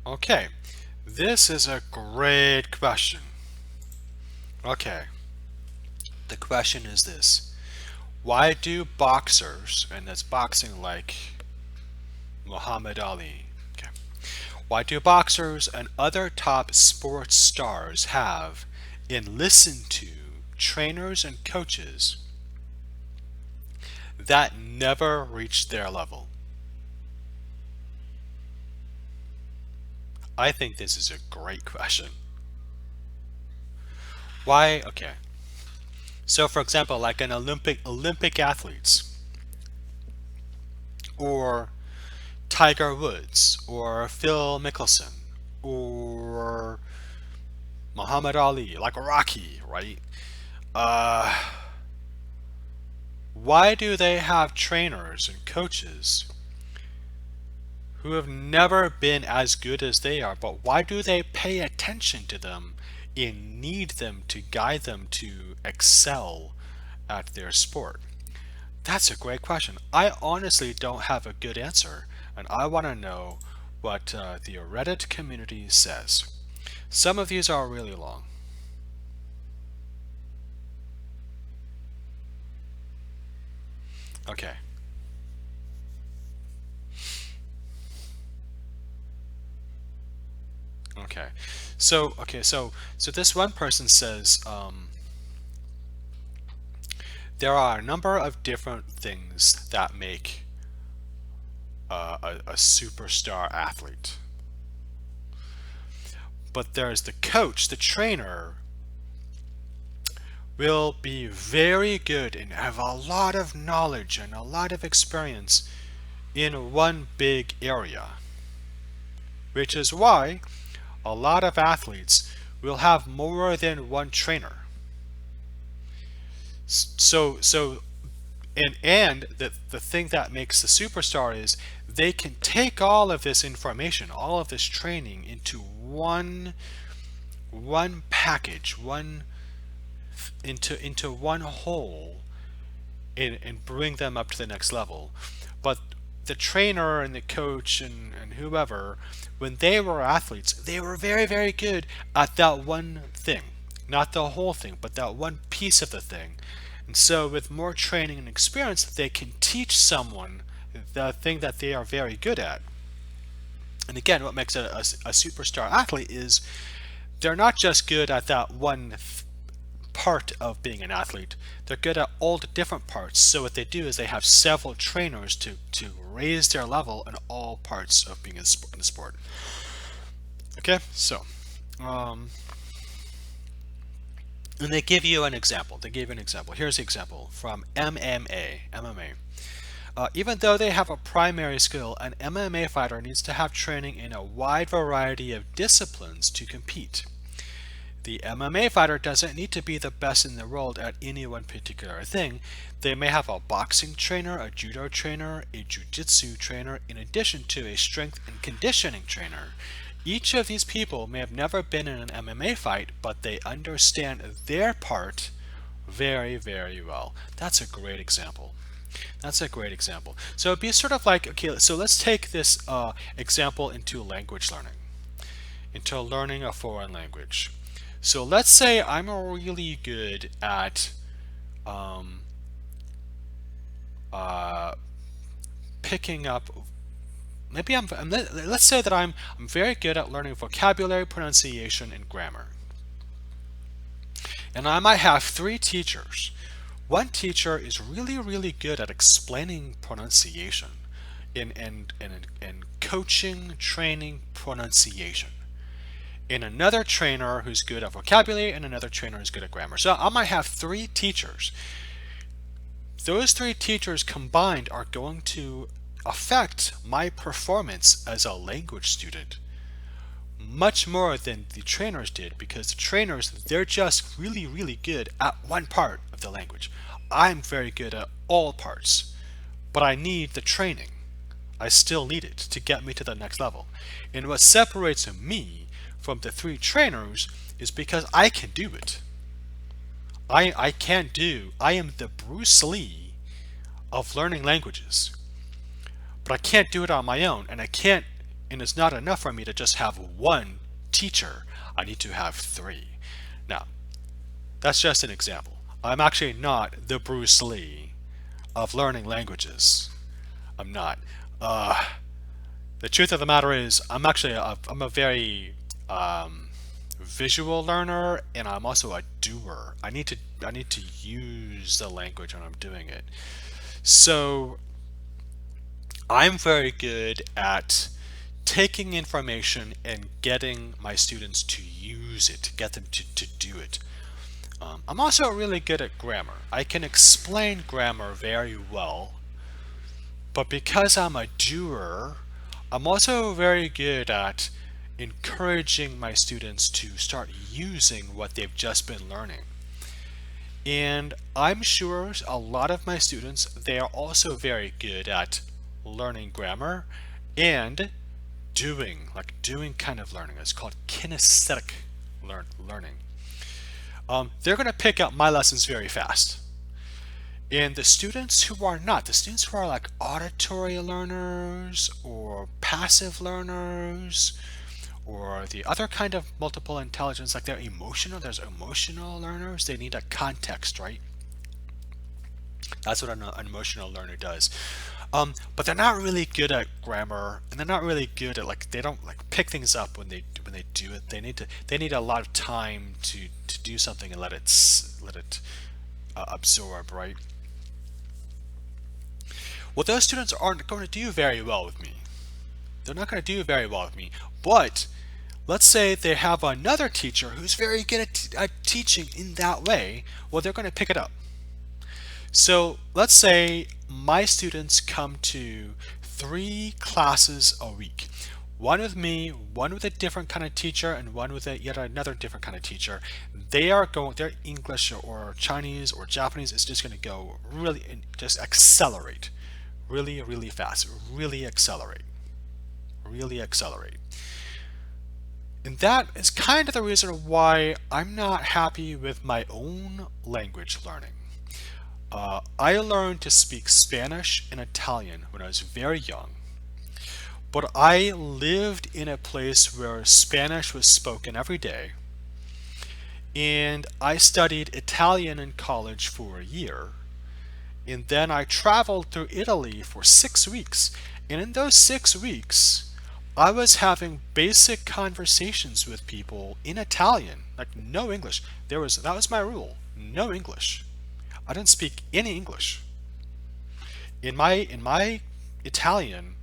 Okay, this is a great question. Okay, the question is this. Why do boxers, and that's boxing like Muhammad Ali, okay, why do boxers and other top sports stars have and listen to trainers and coaches that never reach their level? I think this is a great question. Why? Okay. So for example, like an Olympic athletes or Tiger Woods or Phil Mickelson or Muhammad Ali, like Rocky, right? Uh, why do they have trainers and coaches who have never been as good as they are, but why do they pay attention to them and need them to guide them to excel at their sport? That's a great question. I honestly don't have a good answer, and I want to know what the Reddit community says. Some of these are really long. Okay. Okay. So this one person says there are a number of different things that make a superstar athlete. But there's the coach, the trainer, will be very good and have a lot of knowledge and a lot of experience in one big area, which is why a lot of athletes will have more than one trainer. So and the thing that makes the superstar is they can take all of this information, all of this training into one package, one into one whole, and bring them up to the next level. But the trainer and the coach and whoever, when they were athletes, they were very, very good at that one thing. Not the whole thing, but that one piece of the thing. And so, with more training and experience, they can teach someone the thing that they are very good at. And again, what makes a superstar athlete is they're not just good at that one part of being an athlete. They're good at all the different parts. So what they do is they have several trainers to raise their level in all parts of being in the sport. Okay, so um, and they give you an example. They give you an example. Here's the example from MMA. MMA. Even though they have a primary skill, an MMA fighter needs to have training in a wide variety of disciplines to compete. The MMA fighter doesn't need to be the best in the world at any one particular thing. They may have a boxing trainer, a judo trainer, a jiu-jitsu trainer, in addition to a strength and conditioning trainer. Each of these people may have never been in an MMA fight, but they understand their part very, very well. That's a great example. That's a great example. So it'd be sort of like, okay, so let's take this example into language learning, into learning a foreign language. So let's say I'm really good at um, uh, picking up. Maybe let's say that I'm very good at learning vocabulary, pronunciation, and grammar. And I might have three teachers. One teacher is really, really good at explaining pronunciation in coaching, training pronunciation. And another trainer who's good at vocabulary, and another trainer who's good at grammar. So I might have three teachers. Those three teachers combined are going to affect my performance as a language student much more than the trainers did, because the trainers, they're just really, really good at one part of the language. I'm very good at all parts, but I need the training. I still need it to get me to the next level. And what separates me from the three trainers is because I can do it. I am the Bruce Lee of learning languages, but I can't do it on my own, and and it's not enough for me to just have one teacher. I need to have three. Now, that's just an example. I'm actually not the Bruce Lee of learning languages. I'm not. The truth of the matter is, I'm a very visual learner, and I'm also a doer. I need to use the language when I'm doing it. So I'm very good at taking information and getting my students to use it, to get them to do it. I'm also really good at grammar. I can explain grammar very well, but because I'm a doer, I'm also very good at encouraging my students to start using what they've just been learning. And I'm sure a lot of my students, they are also very good at learning grammar and doing kind of learning. It's called kinesthetic learning. They're going to pick up my lessons very fast. And the students who are not, the students who are like auditory learners or passive learners or the other kind of multiple intelligence, like there's emotional learners, they need a context, right? That's what an emotional learner does. But they're not really good at grammar, and they're not really good at they don't like pick things up when they do it. They need a lot of time to do something and let it absorb, right? Well, those students aren't going to do very well with me. They're not going to do very well with me. But let's say they have another teacher who's very good at teaching in that way. Well, they're going to pick it up. So let's say my students come to 3 classes a week. One with me, one with a different kind of teacher, and one with yet another different kind of teacher. Their English or Chinese or Japanese is just going to go really, just accelerate. Really, really fast. Really accelerate. Really accelerate. And that is kind of the reason why I'm not happy with my own language learning. I learned to speak Spanish and Italian when I was very young, but I lived in a place where Spanish was spoken every day, and I studied Italian in college for a year, and then I traveled through Italy for 6 weeks, and in those 6 weeks, I was having basic conversations with people in Italian, like no English. That was my rule, no English. I didn't speak any English. In my Italian,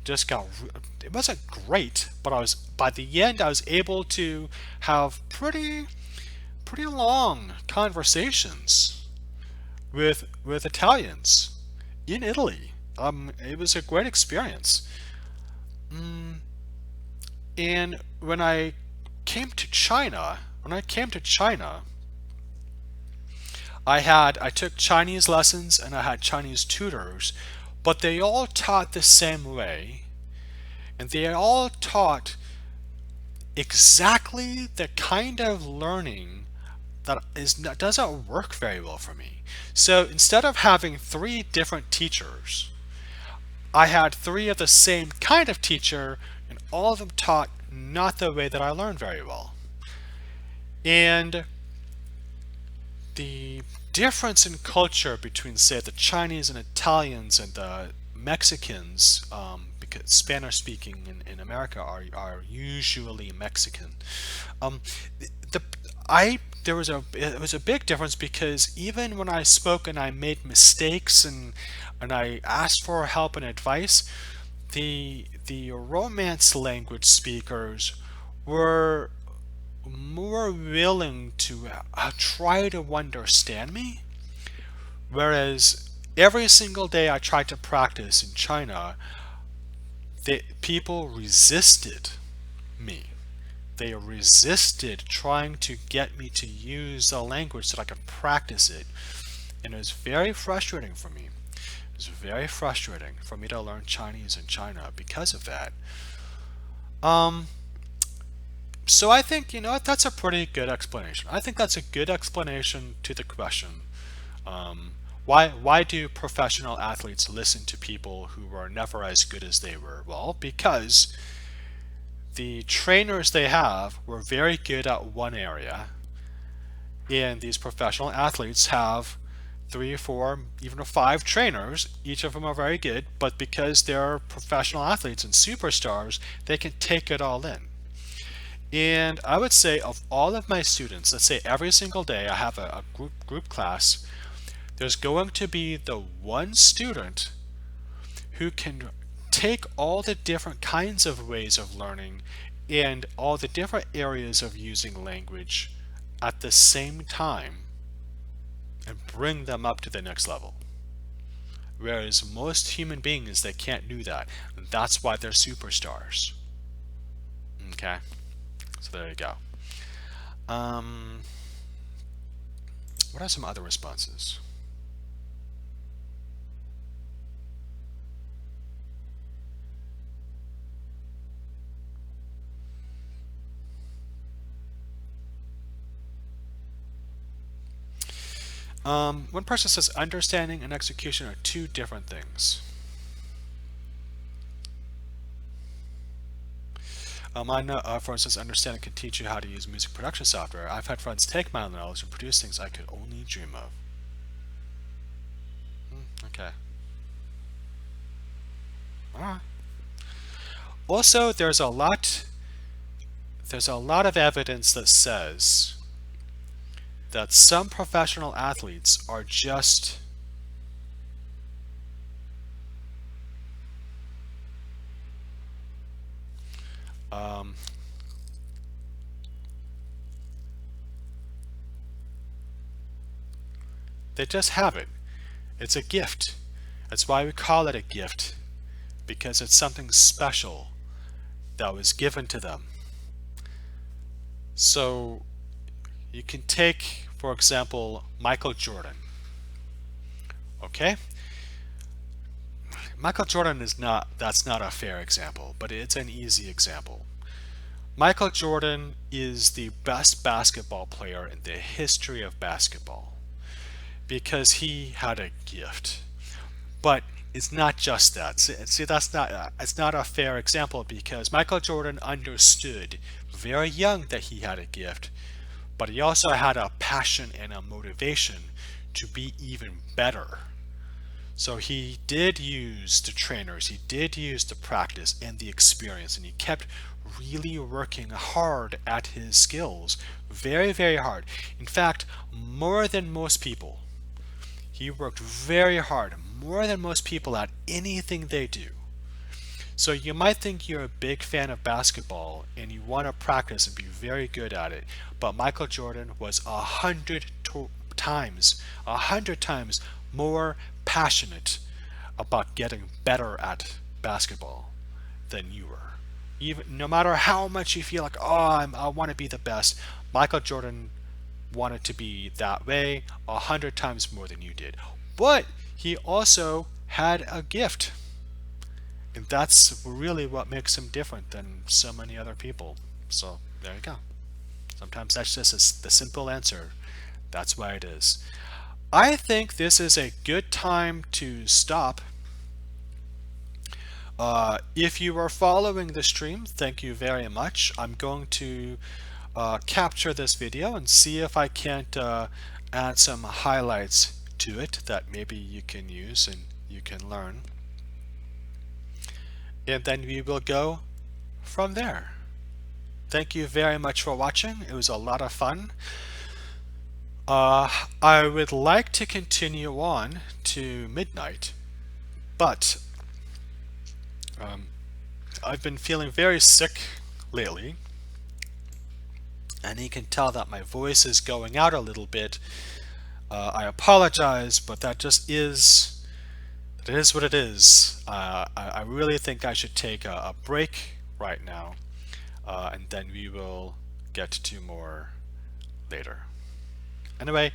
it wasn't great, but by the end I was able to have pretty long conversations with Italians in Italy. It was a great experience. And when I came to China, I took Chinese lessons and I had Chinese tutors, but they all taught the same way, and they all taught exactly the kind of learning that doesn't work very well for me. So instead of having 3 different teachers, I had 3 of the same kind of teacher, and all of them taught not the way that I learned very well. And the difference in culture between, say, the Chinese and Italians and the Mexicans, because Spanish speaking in America are usually Mexican. It was a big difference, because even when I spoke and I made mistakes and I asked for help and advice, the Romance language speakers were more willing to try to understand me, whereas every single day I tried to practice in China, people resisted me. They resisted trying to get me to use the language so that I could practice it, and it was very frustrating for me. It was very frustrating for me to learn Chinese in China because of that. So I think, that's a pretty good explanation. I think that's a good explanation to the question. Why do professional athletes listen to people who are never as good as they were? Well, because the trainers they have were very good at one area, and these professional athletes have 3, 4, even 5 trainers. Each of them are very good, but because they're professional athletes and superstars, they can take it all in. And I would say of all of my students, let's say every single day I have a group class, there's going to be the one student who can take all the different kinds of ways of learning and all the different areas of using language at the same time and bring them up to the next level. Whereas most human beings, they can't do that. That's why they're superstars. Okay, so there you go. What are some other responses? One person says understanding and execution are 2 different things. I know, for instance, understanding can teach you how to use music production software. I've had friends take my knowledge and produce things I could only dream of. Okay. Alright. Also, there's a lot of evidence that says that some professional athletes are just they just have it. It's a gift. That's why we call it a gift, because it's something special that was given to them. So you can take, for example, Michael Jordan. Okay? Michael Jordan that's not a fair example, but it's an easy example. Michael Jordan is the best basketball player in the history of basketball because he had a gift. But it's not just that. See, it's not a fair example because Michael Jordan understood very young that he had a gift, but he also had a passion and a motivation to be even better. So he did use the trainers, he did use the practice and the experience, and he kept really working hard at his skills. Very, very hard. In fact, more than most people. He worked very hard, more than most people at anything they do. So you might think you're a big fan of basketball and you want to practice and be very good at it, but Michael Jordan was 100 times more passionate about getting better at basketball than you were. Even no matter how much you feel like, oh, I want to be the best, Michael Jordan wanted to be that way 100 times more than you did. But he also had a gift. And that's really what makes him different than so many other people. So there you go. Sometimes that's just the simple answer. That's why it is. I think this is a good time to stop. If you are following the stream, thank you very much. I'm going to capture this video and see if I can't add some highlights to it that maybe you can use and you can learn. And then we will go from there. Thank you very much for watching. It was a lot of fun. I would like to continue on to midnight, but I've been feeling very sick lately, and you can tell that my voice is going out a little bit. I apologize, but that just is, it is what it is. I really think I should take a break right now, and then we will get to more later. Anyway,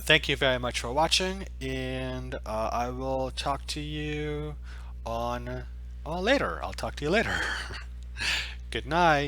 thank you very much for watching, and I will talk to you on later. I'll talk to you later. Good night.